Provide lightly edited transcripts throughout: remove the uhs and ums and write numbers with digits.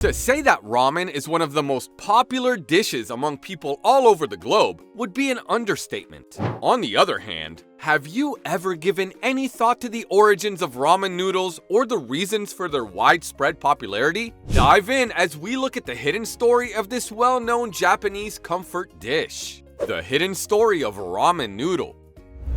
To say that ramen is one of the most popular dishes among people all over the globe would be an understatement. On the other hand, have you ever given any thought to the origins of ramen noodles or the reasons for their widespread popularity? Dive in as we look at the hidden story of this well-known Japanese comfort dish. The hidden story of ramen noodle.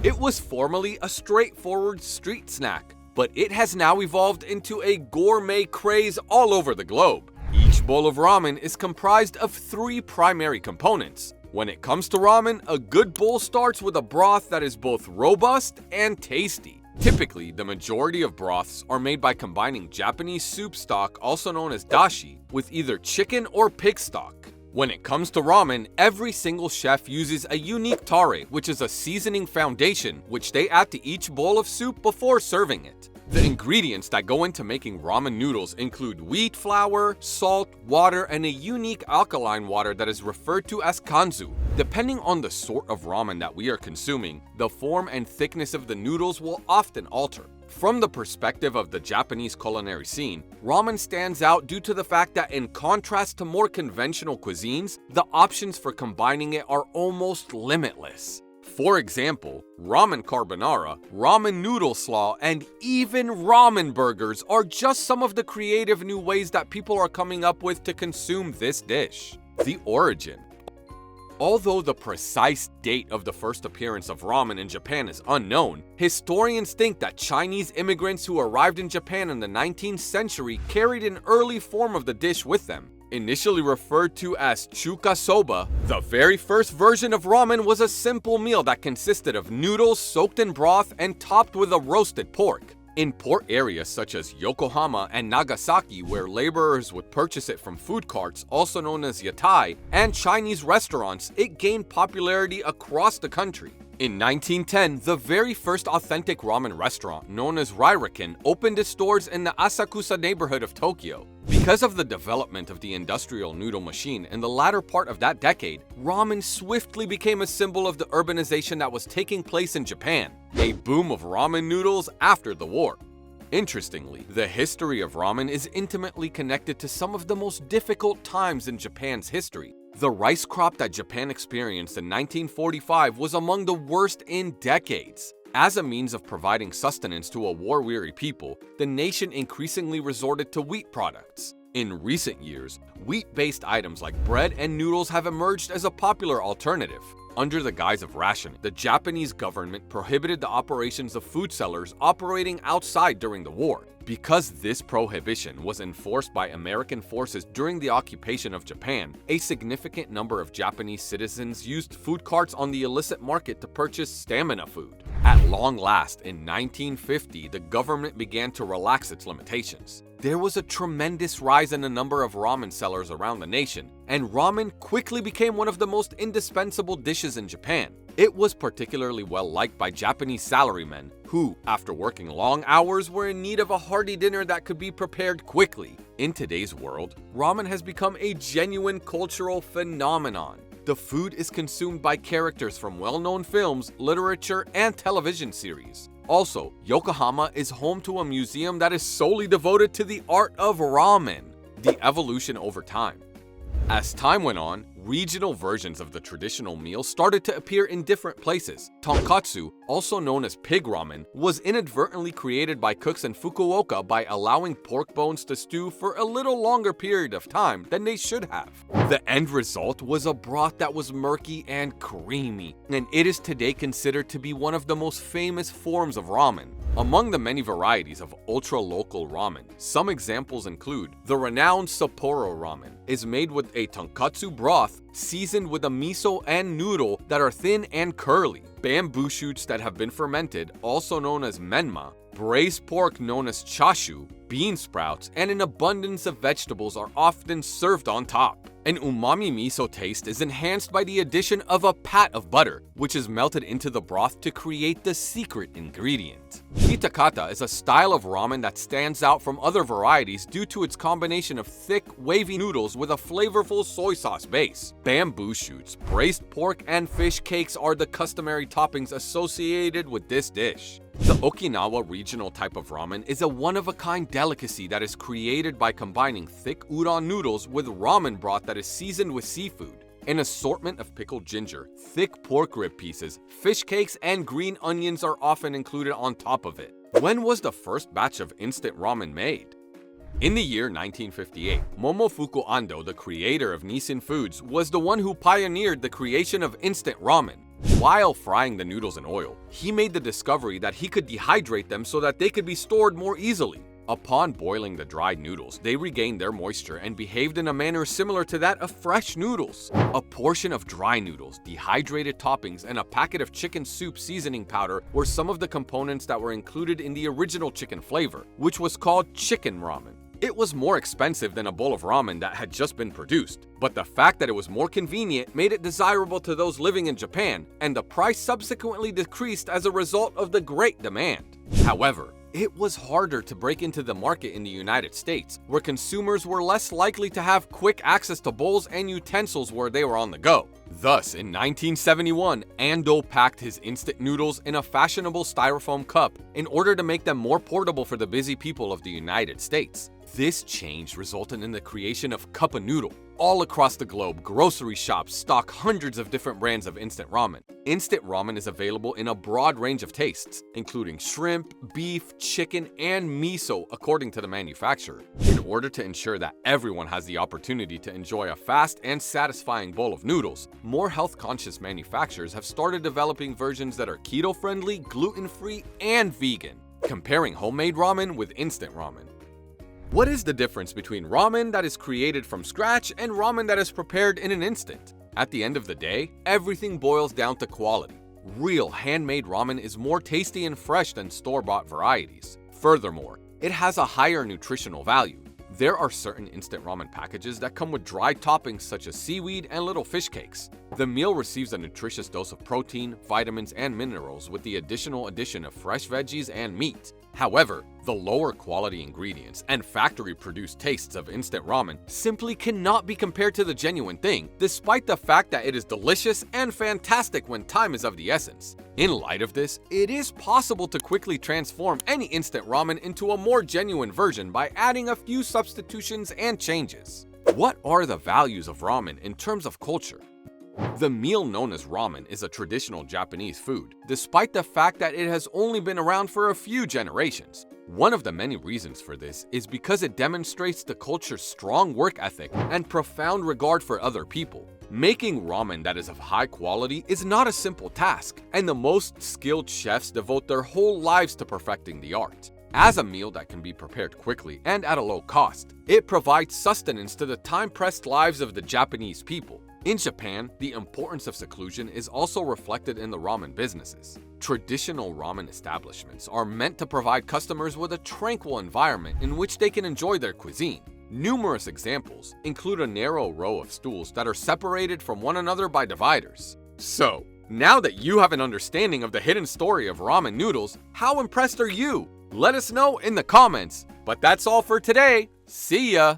It was formerly a straightforward street snack, but it has now evolved into a gourmet craze all over the globe. Each bowl of ramen is comprised of 3 primary components. When it comes to ramen, a good bowl starts with a broth that is both robust and tasty. Typically, the majority of broths are made by combining Japanese soup stock, also known as dashi, with either chicken or pig stock. When it comes to ramen, every single chef uses a unique tare, which is a seasoning foundation, which they add to each bowl of soup before serving it. The ingredients that go into making ramen noodles include wheat flour, salt, water, and a unique alkaline water that is referred to as kanzu. Depending on the sort of ramen that we are consuming, the form and thickness of the noodles will often alter. From the perspective of the Japanese culinary scene, ramen stands out due to the fact that in contrast to more conventional cuisines, the options for combining it are almost limitless. For example, ramen carbonara, ramen noodle slaw, and even ramen burgers are just some of the creative new ways that people are coming up with to consume this dish. The origin. Although the precise date of the first appearance of ramen in Japan is unknown, historians think that Chinese immigrants who arrived in Japan in the 19th century carried an early form of the dish with them. Initially referred to as chuka soba, the very first version of ramen was a simple meal that consisted of noodles soaked in broth and topped with a roasted pork. In port areas such as Yokohama and Nagasaki, where laborers would purchase it from food carts, also known as yatai, and Chinese restaurants, it gained popularity across the country. In 1910, the very first authentic ramen restaurant, known as Rairaken, opened its doors in the Asakusa neighborhood of Tokyo. Because of the development of the industrial noodle machine in the latter part of that decade, ramen swiftly became a symbol of the urbanization that was taking place in Japan, a boom of ramen noodles after the war. Interestingly, the history of ramen is intimately connected to some of the most difficult times in Japan's history. The rice crop that Japan experienced in 1945 was among the worst in decades. As a means of providing sustenance to a war-weary people, the nation increasingly resorted to wheat products. In recent years, wheat-based items like bread and noodles have emerged as a popular alternative. Under the guise of rationing, the Japanese government prohibited the operations of food sellers operating outside during the war. Because this prohibition was enforced by American forces during the occupation of Japan, a significant number of Japanese citizens used food carts on the illicit market to purchase stamina food. At long last, in 1950, the government began to relax its limitations. There was a tremendous rise in the number of ramen sellers around the nation, and ramen quickly became one of the most indispensable dishes in Japan. It was particularly well liked by Japanese salarymen who, after working long hours, were in need of a hearty dinner that could be prepared quickly. In today's world, ramen has become a genuine cultural phenomenon. The food is consumed by characters from well-known films, literature, and television series. Also, Yokohama is home to a museum that is solely devoted to the art of ramen. The evolution over time. As time went on, regional versions of the traditional meal started to appear in different places. Tonkatsu, also known as pig ramen, was inadvertently created by cooks in Fukuoka by allowing pork bones to stew for a little longer period of time than they should have. The end result was a broth that was murky and creamy, and it is today considered to be one of the most famous forms of ramen. Among the many varieties of ultra-local ramen, some examples include the renowned Sapporo ramen is made with a tonkatsu broth seasoned with a miso and noodle that are thin and curly, bamboo shoots that have been fermented, also known as menma, braised pork known as chashu, bean sprouts, and an abundance of vegetables are often served on top. An umami miso taste is enhanced by the addition of a pat of butter, which is melted into the broth to create the secret ingredient. Kitakata is a style of ramen that stands out from other varieties due to its combination of thick, wavy noodles with a flavorful soy sauce base. Bamboo shoots, braised pork, and fish cakes are the customary toppings associated with this dish. The Okinawa regional type of ramen is a one-of-a-kind delicacy that is created by combining thick udon noodles with ramen broth that is seasoned with seafood. An assortment of pickled ginger, thick pork rib pieces, fish cakes, and green onions are often included on top of it. When was the first batch of instant ramen made? In the year 1958, Momofuku Ando, the creator of Nissin Foods, was the one who pioneered the creation of instant ramen. While frying the noodles in oil, he made the discovery that he could dehydrate them so that they could be stored more easily. Upon boiling the dried noodles, they regained their moisture and behaved in a manner similar to that of fresh noodles. A portion of dry noodles, dehydrated toppings, and a packet of chicken soup seasoning powder were some of the components that were included in the original chicken flavor, which was called chicken ramen. It was more expensive than a bowl of ramen that had just been produced, but the fact that it was more convenient made it desirable to those living in Japan, and the price subsequently decreased as a result of the great demand. However, it was harder to break into the market in the United States, where consumers were less likely to have quick access to bowls and utensils where they were on the go. Thus, in 1971, Ando packed his instant noodles in a fashionable styrofoam cup in order to make them more portable for the busy people of the United States. This change resulted in the creation of Cup of Noodle. All across the globe, grocery shops stock hundreds of different brands of instant ramen. Instant ramen is available in a broad range of tastes, including shrimp, beef, chicken, and miso, according to the manufacturer. In order to ensure that everyone has the opportunity to enjoy a fast and satisfying bowl of noodles, more health-conscious manufacturers have started developing versions that are keto-friendly, gluten-free, and vegan. Comparing homemade ramen with instant ramen. What is the difference between ramen that is created from scratch and ramen that is prepared in an instant? At the end of the day, everything boils down to quality. Real handmade ramen is more tasty and fresh than store-bought varieties. Furthermore, it has a higher nutritional value. There are certain instant ramen packages that come with dried toppings such as seaweed and little fish cakes. The meal receives a nutritious dose of protein, vitamins, and minerals with the additional addition of fresh veggies and meat. However, the lower quality ingredients and factory-produced tastes of instant ramen simply cannot be compared to the genuine thing, despite the fact that it is delicious and fantastic when time is of the essence. In light of this, it is possible to quickly transform any instant ramen into a more genuine version by adding a few substitutions and changes. What are the values of ramen in terms of culture? The meal known as ramen is a traditional Japanese food, despite the fact that it has only been around for a few generations. One of the many reasons for this is because it demonstrates the culture's strong work ethic and profound regard for other people. Making ramen that is of high quality is not a simple task, and the most skilled chefs devote their whole lives to perfecting the art. As a meal that can be prepared quickly and at a low cost, it provides sustenance to the time-pressed lives of the Japanese people. In Japan, the importance of seclusion is also reflected in the ramen businesses. Traditional ramen establishments are meant to provide customers with a tranquil environment in which they can enjoy their cuisine. Numerous examples include a narrow row of stools that are separated from one another by dividers. So, now that you have an understanding of the hidden story of ramen noodles, how impressed are you? Let us know in the comments. But that's all for today. See ya!